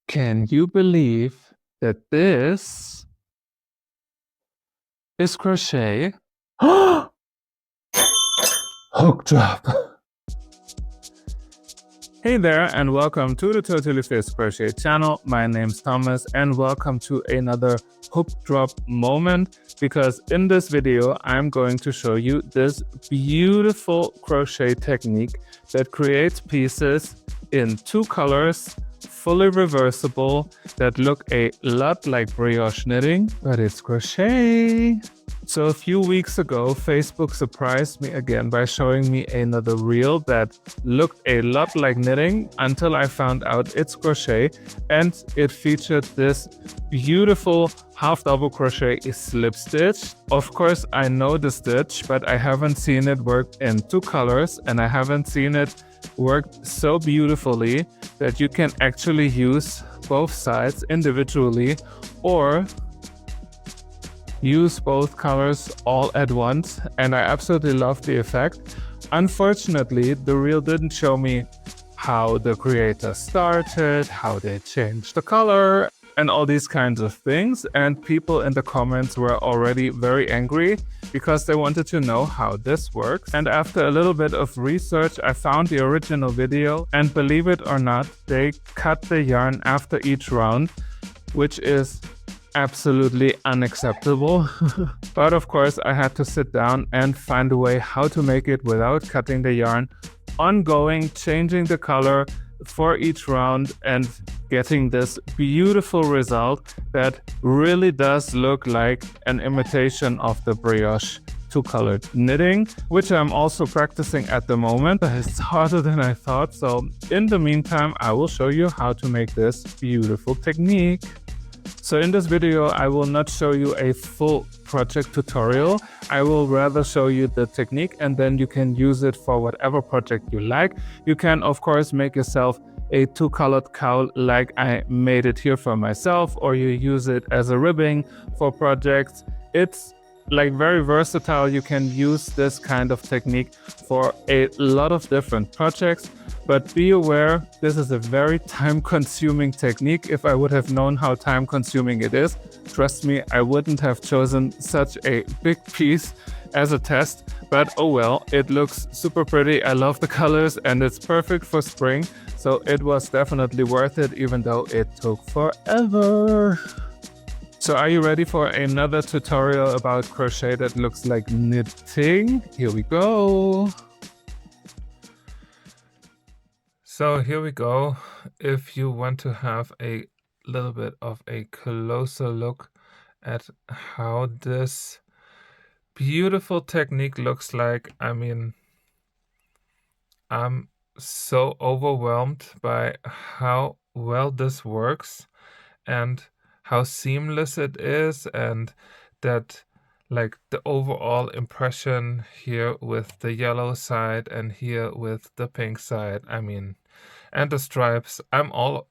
Can you believe that this is crochet? Hook drop! Hey there, and welcome to the Totally Fierce Crochet channel. My name's Thomas, and welcome to another hook drop moment, because in this video I'm going to show you this beautiful crochet technique that creates pieces in two colors, fully reversible, that look a lot like brioche knitting, but it's crochet. So a few weeks ago, Facebook surprised me again by showing me another reel that looked a lot like knitting until I found out it's crochet, and it featured this beautiful half double crochet slip stitch. Of course, I know the stitch, but I haven't seen it work in two colors, and I haven't seen it worked so beautifully that you can actually use both sides individually or use both colors all at once, and I absolutely love the effect. Unfortunately, the reel didn't show me how the creator started, how they changed the color, and all these kinds of things, and people in the comments were already very angry because they wanted to know how this works. And after a little bit of research, I found the original video, and believe it or not, they cut the yarn after each round, which is absolutely unacceptable. But of course, I had to sit down and find a way how to make it without cutting the yarn, ongoing, changing the color for each round, and getting this beautiful result that really does look like an imitation of the brioche two-colored knitting, which I'm also practicing at the moment. It's harder than I thought, so in the meantime, I will show you how to make this beautiful technique. So in this video, I will not show you a full project tutorial. I will rather show you the technique, and then you can use it for whatever project you like. You can, of course, make yourself a two-colored cowl like I made it here for myself, or you use it as a ribbing for projects. It's like very versatile. You can use this kind of technique for a lot of different projects. But be aware, this is a very time-consuming technique. If I would have known how time-consuming it is, trust me, I wouldn't have chosen such a big piece as a test. But oh well, it looks super pretty. I love the colors, and it's perfect for spring. So it was definitely worth it, even though it took forever. So are you ready for another tutorial about crochet that looks like knitting? Here we go. So here we go. If you want to have a little bit of a closer look at how this beautiful technique looks like, I mean, I'm so overwhelmed by how well this works and how seamless it is, and that like the overall impression here with the yellow side and here with the pink side, I mean, and the stripes, I'm all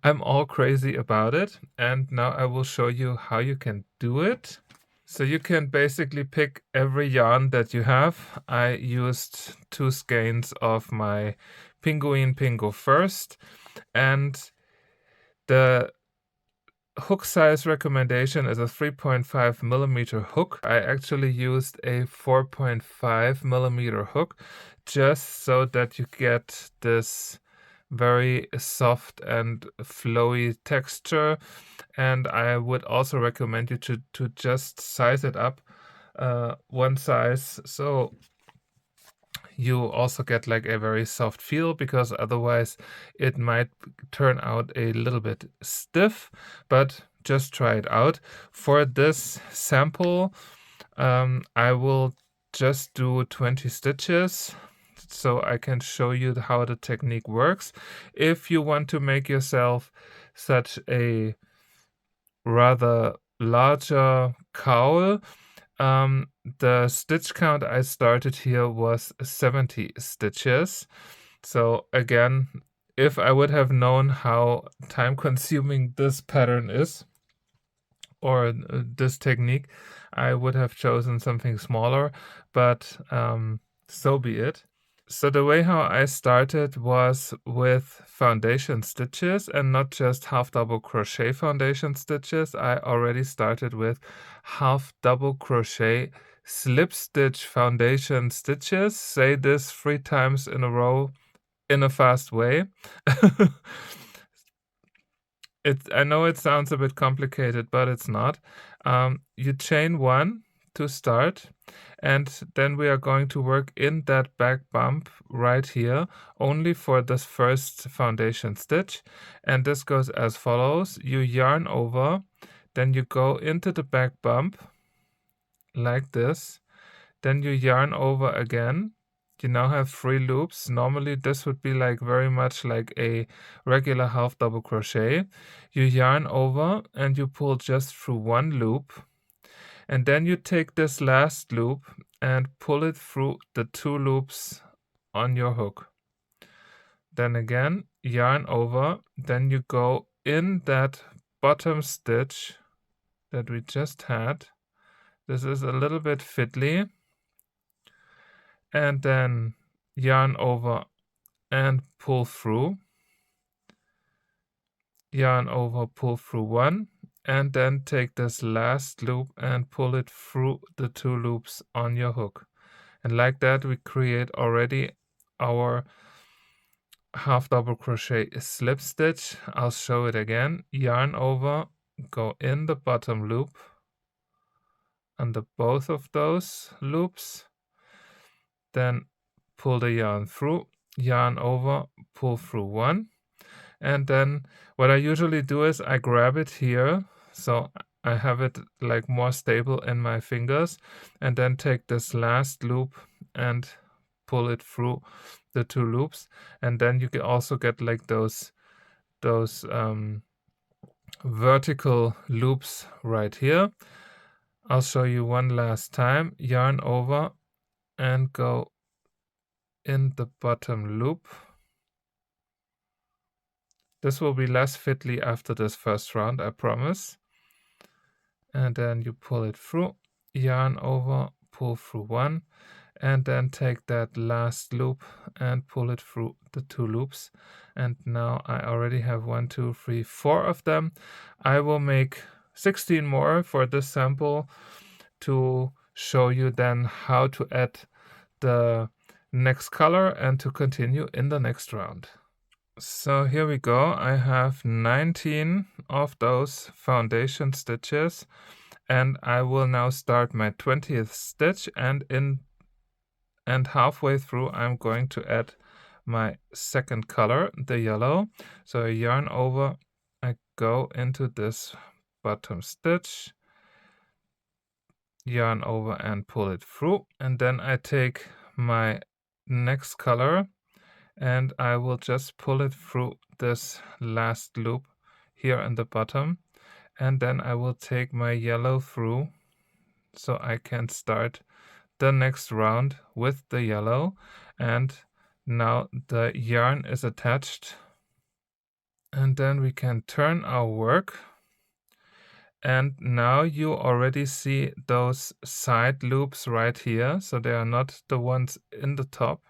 I'm all crazy about it. And now I will show you how you can do it. So you can basically pick every yarn that you have. I used 2 skeins of my Penguin Pingo first, and the hook size recommendation is a 3.5 millimeter hook. I actually used a 4.5 millimeter hook just so that you get this very soft and flowy texture. And I would also recommend you to just size it up one size, so you also get like a very soft feel, because otherwise it might turn out a little bit stiff. But just try it out. For this sample, I will just do 20 stitches so I can show you how the technique works. If you want to make yourself such a rather larger cowl, the stitch count I started here was 70 stitches. So again, if I would have known how time-consuming this pattern is, or this technique, I would have chosen something smaller, but so be it. So the way how I started was with foundation stitches and not just half double crochet foundation stitches. I already started with half double crochet slip stitch foundation stitches. Say this 3 times in a row in a fast way. I know it sounds a bit complicated, but it's not. You chain 1 to start, and then we are going to work in that back bump right here only for this first foundation stitch, and this goes as follows. You yarn over, then you go into the back bump like this, then you yarn over again. You now have 3 loops. Normally this would be like very much like a regular half double crochet. You yarn over and you pull just through 1 loop, and then you take this last loop and pull it through the 2 loops on your hook. Then again, yarn over, then you go in that bottom stitch that we just had. This is a little bit fiddly. And then yarn over and pull through, yarn over, pull through 1, and then take this last loop and pull it through the 2 loops on your hook. And like that we create already our half double crochet slip stitch. I'll show it again. Yarn over, go in the bottom loop under both of those loops, then pull the yarn through, yarn over, pull through 1, and then what I usually do is I grab it here so I have it like more stable in my fingers, and then take this last loop and pull it through the 2 loops, and then you can also get like those vertical loops right here. I'll show you one last time. Yarn over and go in the bottom loop. This will be less fiddly after this first round, I promise. And then you pull it through, yarn over, pull through 1, and then take that last loop and pull it through the 2 loops. And now I already have 1, 2, 3, 4 of them. I will make 16 more for this sample to show you then how to add the next color and to continue in the next round. So here we go. I have 19 of those foundation stitches, and I will now start my 20th stitch, and halfway through I'm going to add my second color, the yellow. So I yarn over, I go into this bottom stitch, yarn over and pull it through, and then I take my next color and I will just pull it through this last loop here in the bottom, and then I will take my yellow through so I can start the next round with the yellow. And now the yarn is attached, and then we can turn our work, and now you already see those side loops right here. So they are not the ones in the top,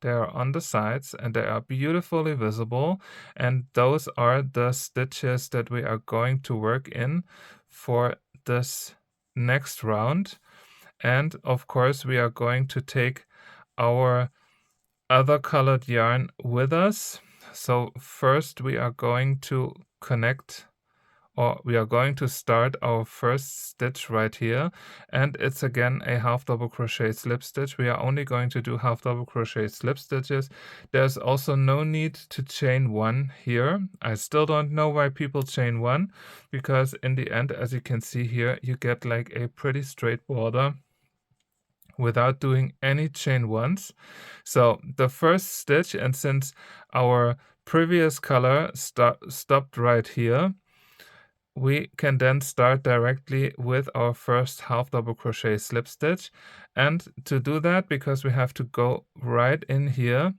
they are on the sides, and they are beautifully visible, and those are the stitches that we are going to work in for this next round. And of course we are going to take our other colored yarn with us. So first we are going to connect, or we are going to start our first stitch right here, and it's again a half double crochet slip stitch. We are only going to do half double crochet slip stitches. There's also no need to chain 1 here. I still don't know why people chain 1, because in the end, as you can see here, you get like a pretty straight border without doing any chain 1s. So the first stitch, and since our previous color stopped right here, we can then start directly with our first half double crochet slip stitch. And to do that, because we have to go right in here,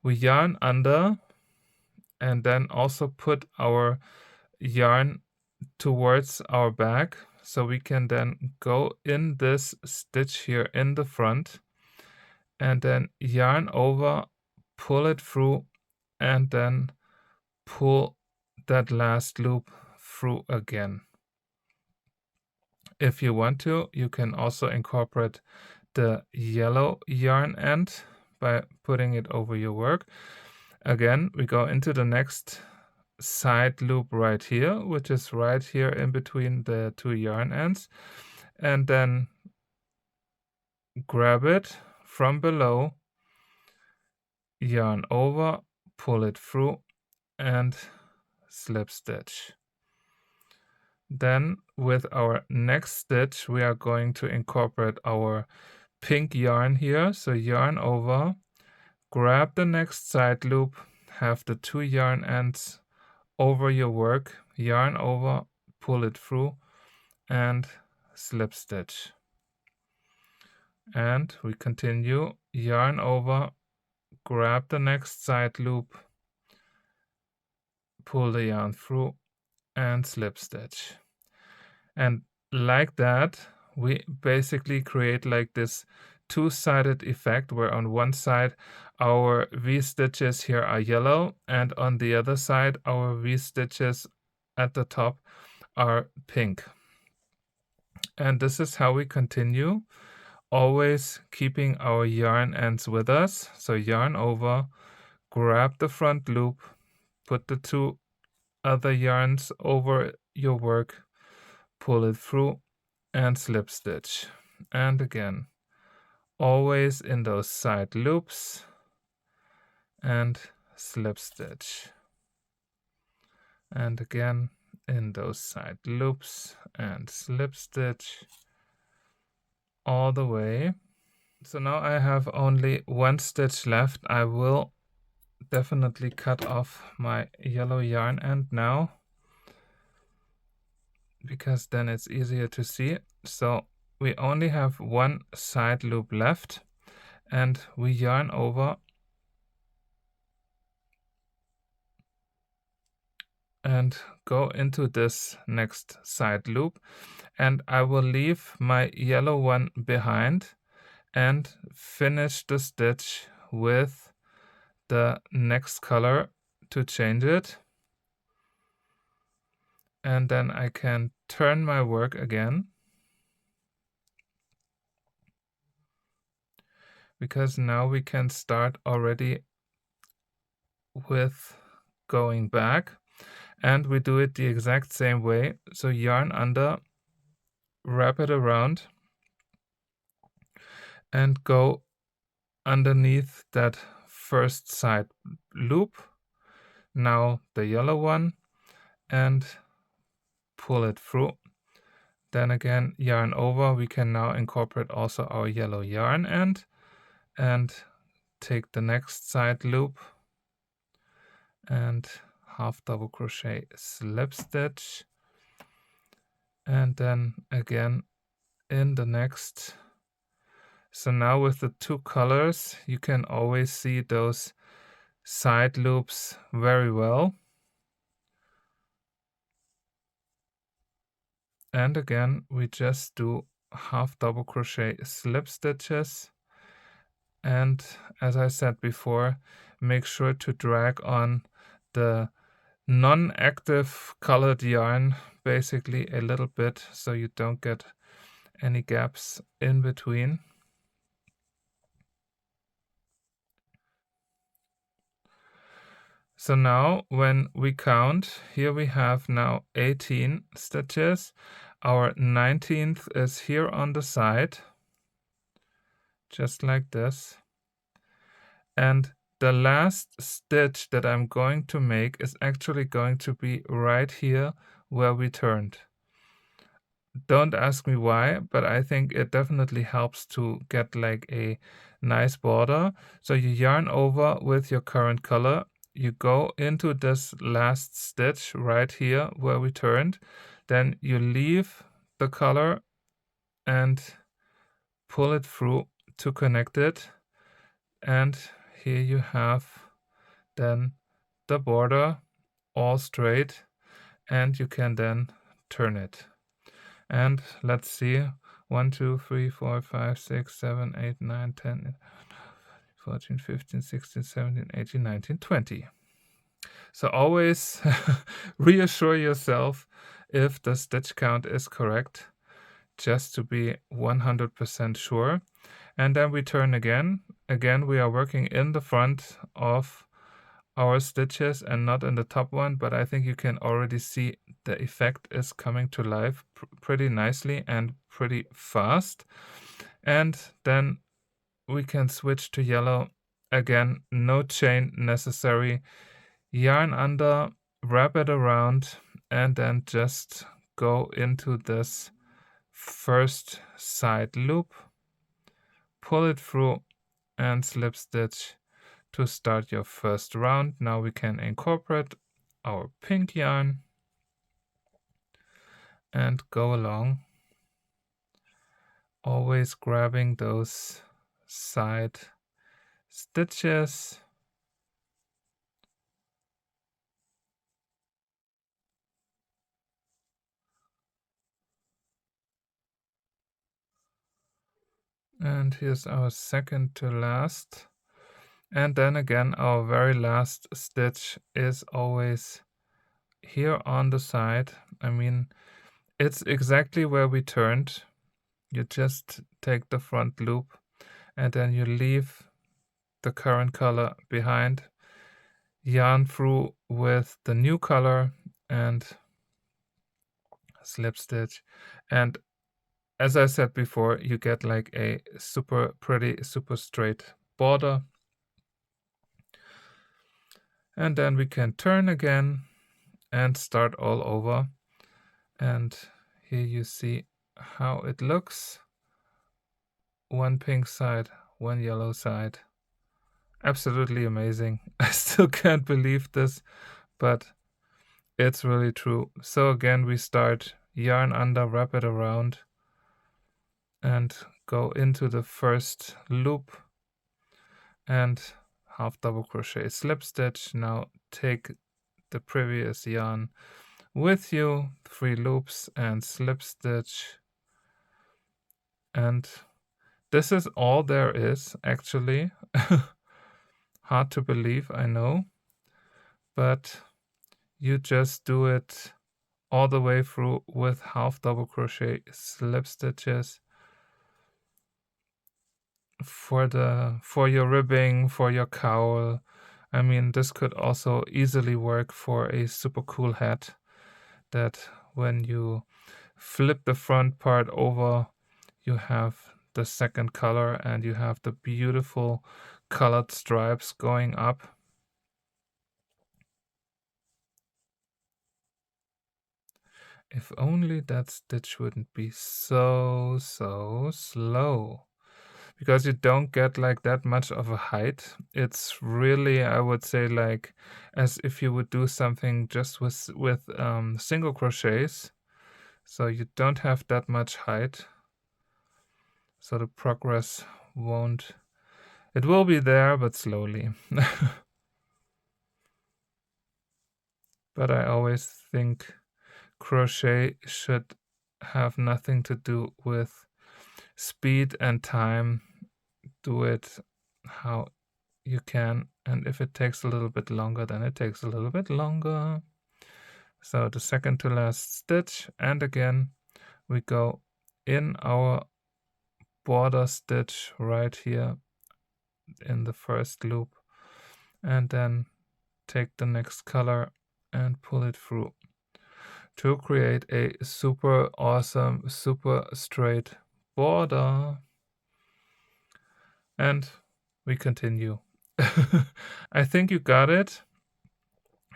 we yarn under and then also put our yarn towards our back, so we can then go in this stitch here in the front and then yarn over, pull it through, and then pull that last loop through again. If you want to, you can also incorporate the yellow yarn end by putting it over your work. Again, we go into the next side loop right here, which is right here in between the two yarn ends, and then grab it from below, yarn over, pull it through, and slip stitch. Then with our next stitch, we are going to incorporate our pink yarn here. So yarn over, grab the next side loop, have the two yarn ends over your work, yarn over, pull it through, and slip stitch. And we continue, yarn over, grab the next side loop, pull the yarn through, and slip stitch. And like that, we basically create like this two-sided effect where on one side our V-stitches here are yellow, and on the other side our V-stitches at the top are pink. And this is how we continue, always keeping our yarn ends with us. So yarn over, grab the front loop, put the two other yarns over your work, pull it through, and slip stitch. And again, always in those side loops, and slip stitch. And again, in those side loops, and slip stitch all the way. So now I have only one stitch left. I will definitely cut off my yellow yarn end now, because then it's easier to see. So we only have one side loop left, and we yarn over and go into this next side loop, and I will leave my yellow one behind and finish the stitch with the next color to change it. And then I can turn my work again, because now we can start already with going back, and we do it the exact same way. So yarn under, wrap it around, and go underneath that first side loop, now the yellow one, and pull it through. Then again, yarn over. We can now incorporate also our yellow yarn end and take the next side loop and half double crochet, slip stitch, and then again in the next. So now with the two colors, you can always see those side loops very well. And again, we just do half double crochet, slip stitches. And as I said before, make sure to drag on the non-active colored yarn basically a little bit, so you don't get any gaps in between. So now when we count, here we have now 18 stitches. Our 19th is here on the side, just like this. And the last stitch that I'm going to make is actually going to be right here where we turned. Don't ask me why, but I think it definitely helps to get like a nice border. So you yarn over with your current color, you go into this last stitch right here where we turned, then you leave the color and pull it through to connect it, and here you have then the border all straight, and you can then turn it. And let's see, 1, 2, 3, 4, 5, 6, 7, 8, 9, 10, 14, 15, 16, 17, 18, 19, 20. So always reassure yourself if the stitch count is correct, just to be 100% sure. And then we turn again. Again, we are working in the front of our stitches and not in the top one, but I think you can already see the effect is coming to life pretty nicely and pretty fast. And then we can switch to yellow. Again, no chain necessary. Yarn under, wrap it around, and then just go into this first side loop, pull it through, and slip stitch to start your first round. Now we can incorporate our pink yarn and go along, always grabbing those side stitches. And here's our second to last. And then again, our very last stitch is always here on the side. I mean, it's exactly where we turned. You just take the front loop and then you leave the current color behind, yarn through with the new color and slip stitch. And as I said before, you get like a super pretty, super straight border. And then we can turn again and start all over. And here you see how it looks. One pink side, one yellow side. Absolutely amazing. I still can't believe this, but it's really true. So again, we start yarn under, wrap it around, and go into the first loop and half double crochet, slip stitch. Now take the previous yarn with you, 3 loops and slip stitch. And this is all there is, actually. Hard to believe, I know, but you just do it all the way through with half double crochet, slip stitches for your ribbing, for your cowl. I mean, this could also easily work for a super cool hat, that when you flip the front part over, you have the second color and you have the beautiful colored stripes going up. If only that stitch wouldn't be so slow, because you don't get like that much of a height. It's really, I would say, like as if you would do something just with single crochets. So you don't have that much height. So the progress won't, it will be there, but slowly. But I always think crochet should have nothing to do with speed and time. Do it how you can, and if it takes a little bit longer, then it takes a little bit longer. So the second to last stitch, and again we go in our border stitch right here in the first loop, and then take the next color and pull it through to create a super awesome, super straight border. And we continue. I think you got it.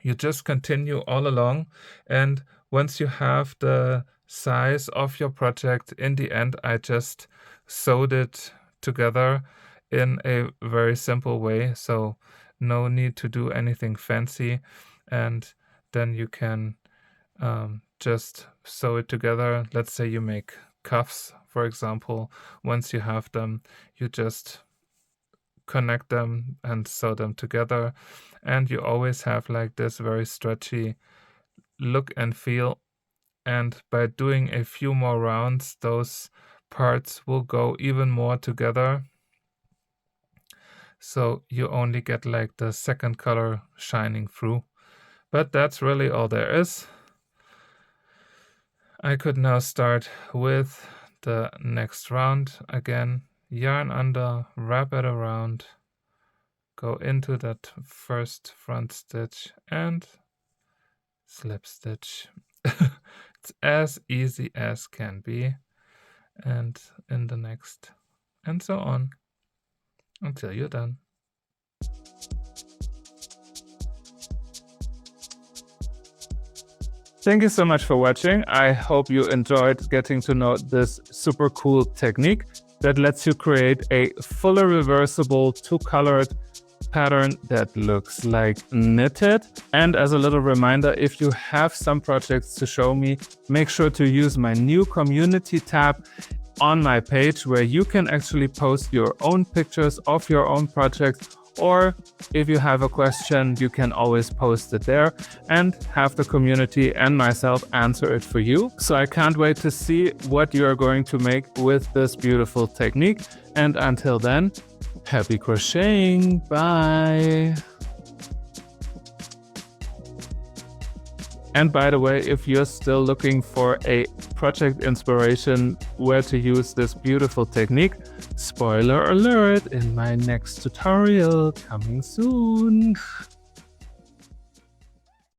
You just continue all along, and once you have the size of your project, in the end I just sewed it together in a very simple way, so no need to do anything fancy. And then you can just sew it together. Let's say you make cuffs, for example. Once you have them, you just connect them and sew them together, and you always have like this very stretchy look and feel. And by doing a few more rounds, those parts will go even more together. so you only get like the second color shining through. But that's really all there is. I could now start with the next round. Again, yarn under, wrap it around, go into that first front stitch and slip stitch. It's as easy as can be. And in the next, and so on, until you're done. Thank you so much for watching. I hope you enjoyed getting to know this super cool technique that lets you create a fully reversible two-colored pattern that looks like knitted. And as a little reminder, if you have some projects to show me, make sure to use my new community tab on my page, where you can actually post your own pictures of your own projects, or if you have a question, you can always post it there and have the community and myself answer it for you. So I can't wait to see what you are going to make with this beautiful technique. And until then, happy crocheting. Bye. And by the way, if you're still looking for a project inspiration where to use this beautiful technique, spoiler alert, in my next tutorial coming soon.